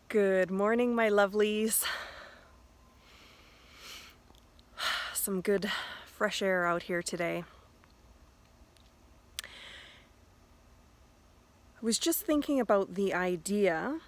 Good morning, my lovelies. Some good fresh air out here today. I was just thinking about the idea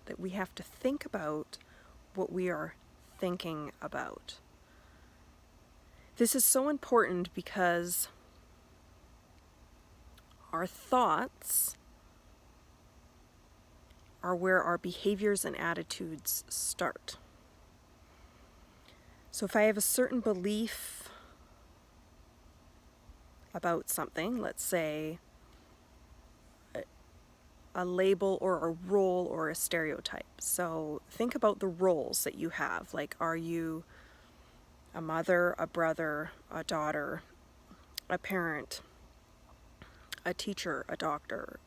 that we have to think about what we are thinking about. This is so important because our thoughts are where our behaviors and attitudes start. So if I have a certain belief about something, let's say a label or a role or a stereotype. So think about the roles that you have. Like, are you a mother, a brother, a daughter, a parent, a teacher, a doctor?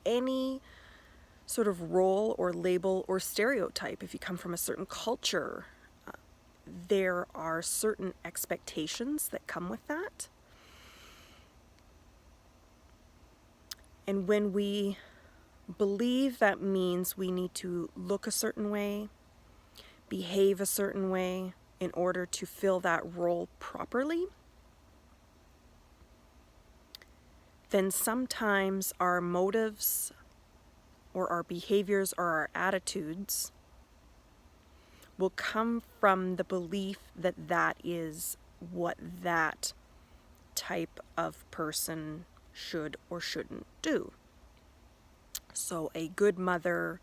Any sort of role or label or stereotype. If you come from a certain culture, there are certain expectations that come with that. And when we believe, that means we need to look a certain way, behave a certain way in order to fill that role properly, then sometimes our motives or our behaviors or our attitudes will come from the belief that that is what that type of person should or shouldn't do. So a good mother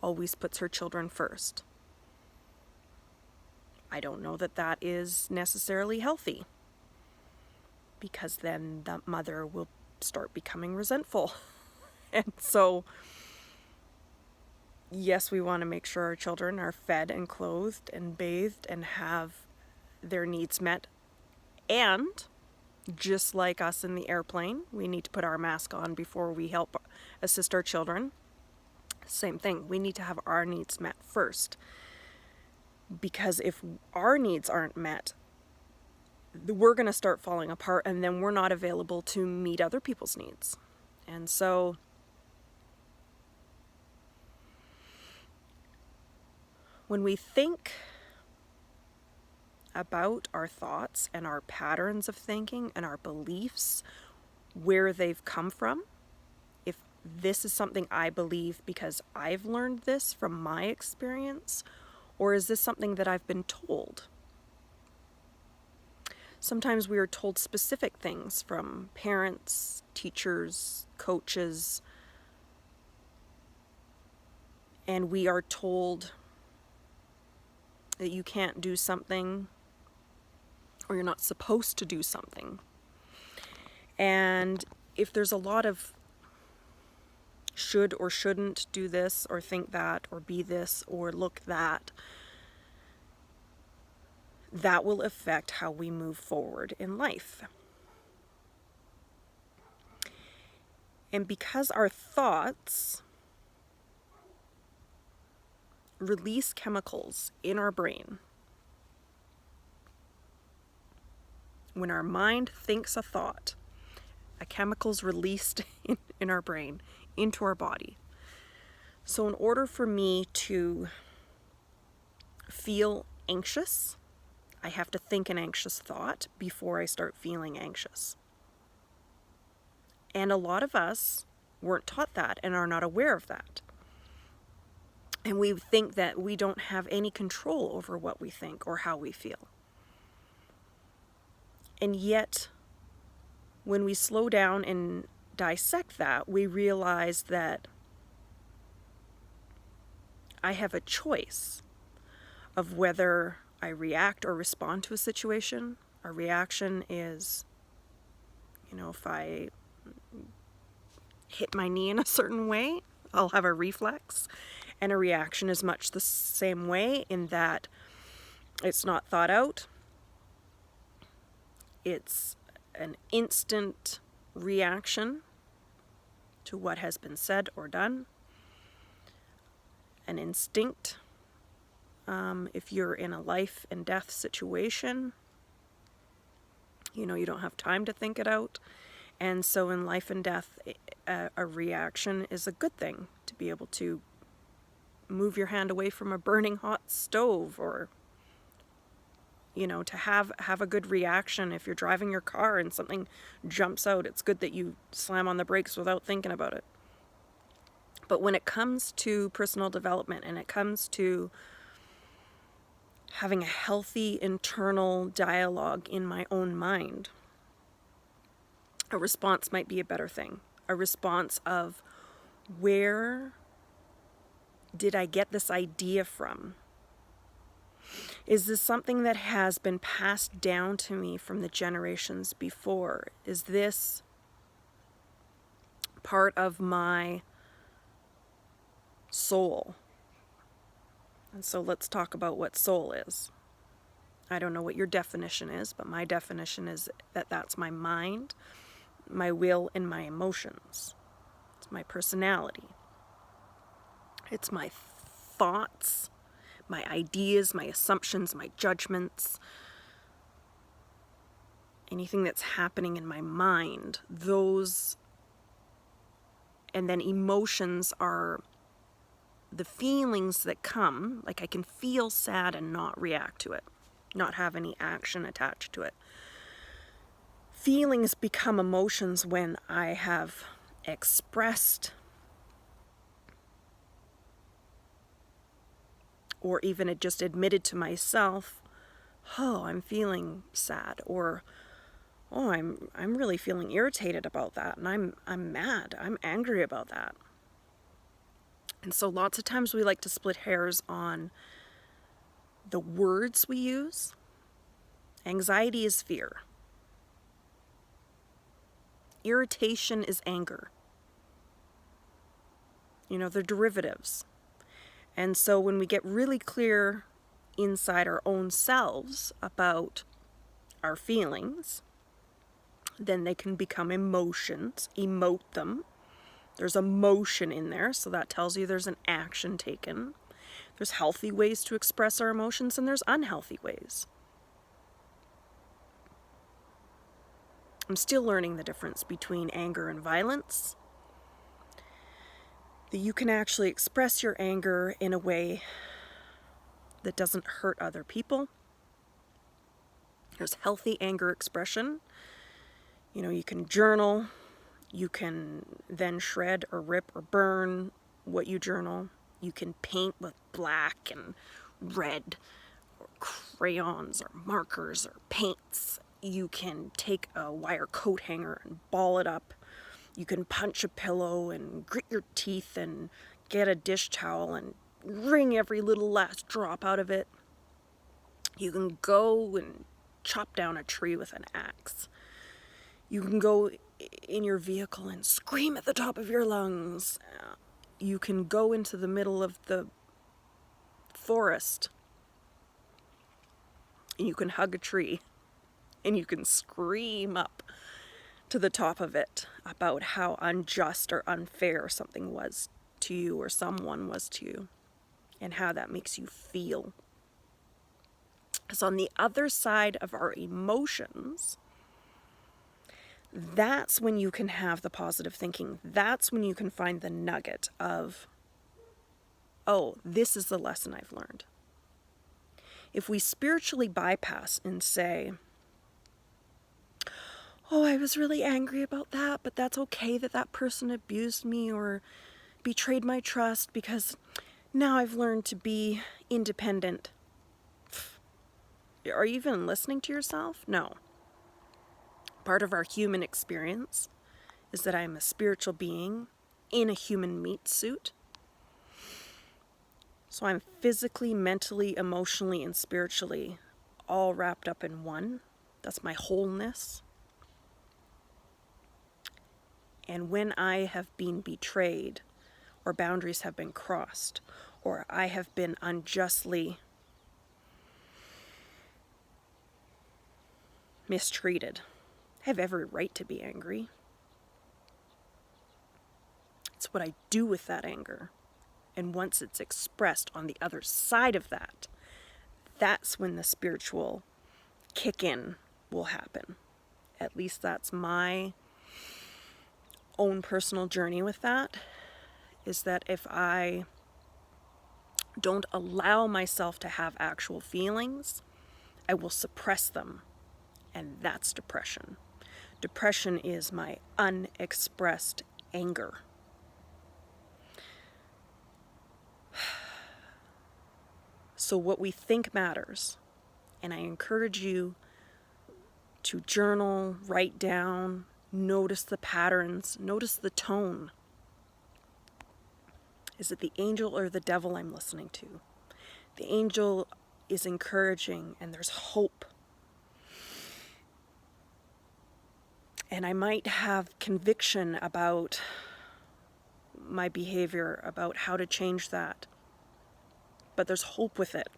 always puts her children first. I don't know that that is necessarily healthy, because then the mother will start becoming resentful. And so, yes, we want to make sure our children are fed and clothed and bathed and have their needs met. And just like us in the airplane, we need to put our mask on before we help assist our children. Same thing, we need to have our needs met first. Because if our needs aren't met, we're going to start falling apart, and then we're not available to meet other people's needs. And so when we think about our thoughts and our patterns of thinking and our beliefs, where they've come from, if this is something I believe because I've learned this from my experience, or is this something that I've been told? Sometimes we are told specific things from parents, teachers, coaches, and we are told that you can't do something or you're not supposed to do something. And if there's a lot of should or shouldn't do this or think that or be this or look that, that will affect how we move forward in life. And because our thoughts release chemicals in our brain, when our mind thinks a thought, a chemical's released in our brain into our body. So in order for me to feel anxious, I have to think an anxious thought before I start feeling anxious. And a lot of us weren't taught that and are not aware of that. And we think that we don't have any control over what we think or how we feel. And yet, when we slow down and dissect that, we realize that I have a choice of whether I react or respond to a situation. A reaction is, if I hit my knee in a certain way, I'll have a reflex. And a reaction is much the same way, in that it's not thought out. It's an instant reaction to what has been said or done. An instinct. If you're in a life and death situation, you don't have time to think it out. And so in life and death, a reaction is a good thing. To be able to move your hand away from a burning hot stove, or to have a good reaction. If you're driving your car and something jumps out, it's good that you slam on the brakes without thinking about it. But when it comes to personal development, and it comes to having a healthy internal dialogue in my own mind, a response might be a better thing. A response of, where did I get this idea from? Is this something that has been passed down to me from the generations before? Is this part of my soul? And so let's talk about what soul is. I don't know what your definition is, but my definition is that that's my mind, my will, and my emotions. It's my personality. It's my thoughts, my ideas, my assumptions, my judgments, anything that's happening in my mind. Those, and then emotions are the feelings that come. Like, I can feel sad and not react to it, not have any action attached to it. Feelings become emotions when I have expressed, or even just admitted to myself, oh, I'm feeling sad, or oh, I'm really feeling irritated about that, and I'm mad, I'm angry about that. And so lots of times we like to split hairs on the words we use. Anxiety is fear. Irritation is anger. They're derivatives. And so when we get really clear inside our own selves about our feelings, then they can become emotions. Emote them. There's emotion in there, so that tells you there's an action taken. There's healthy ways to express our emotions, and there's unhealthy ways. I'm still learning the difference between anger and violence. That you can actually express your anger in a way that doesn't hurt other people. There's healthy anger expression. You can journal. You can then shred or rip or burn what you journal. You can paint with black and red, or crayons or markers or paints. You can take a wire coat hanger and ball it up. You can punch a pillow and grit your teeth and get a dish towel and wring every little last drop out of it. You can go and chop down a tree with an axe. You can go in your vehicle and scream at the top of your lungs. You can go into the middle of the forest and you can hug a tree and you can scream up to the top of it about how unjust or unfair something was to you, or someone was to you, and how that makes you feel. So on the other side of our emotions, that's when you can have the positive thinking. That's when you can find the nugget of, oh, this is the lesson I've learned. If we spiritually bypass and say, oh, I was really angry about that, but that's okay that that person abused me or betrayed my trust, because now I've learned to be independent. Are you even listening to yourself? No. Part of our human experience is that I am a spiritual being in a human meat suit. So I'm physically, mentally, emotionally, and spiritually all wrapped up in one. That's my wholeness. And when I have been betrayed, or boundaries have been crossed, or I have been unjustly mistreated, I have every right to be angry. It's what I do with that anger. And once it's expressed on the other side of that, that's when the spiritual kick in will happen. At least that's my own personal journey with that is that if I don't allow myself to have actual feelings, I will suppress them, and that's depression. Depression is my unexpressed anger. So what we think matters, and I encourage you to journal, write down, notice the patterns, notice the tone. Is it the angel or the devil I'm listening to? The angel is encouraging and there's hope. And I might have conviction about my behavior, about how to change that. But there's hope with it.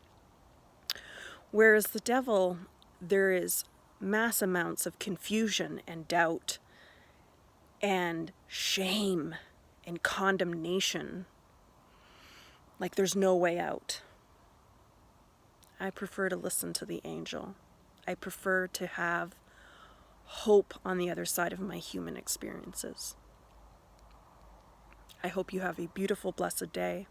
Whereas the devil, there is mass amounts of confusion and doubt and shame and condemnation. Like there's no way out. I prefer to listen to the angel. I prefer to have hope on the other side of my human experiences. I hope you have a beautiful, blessed day.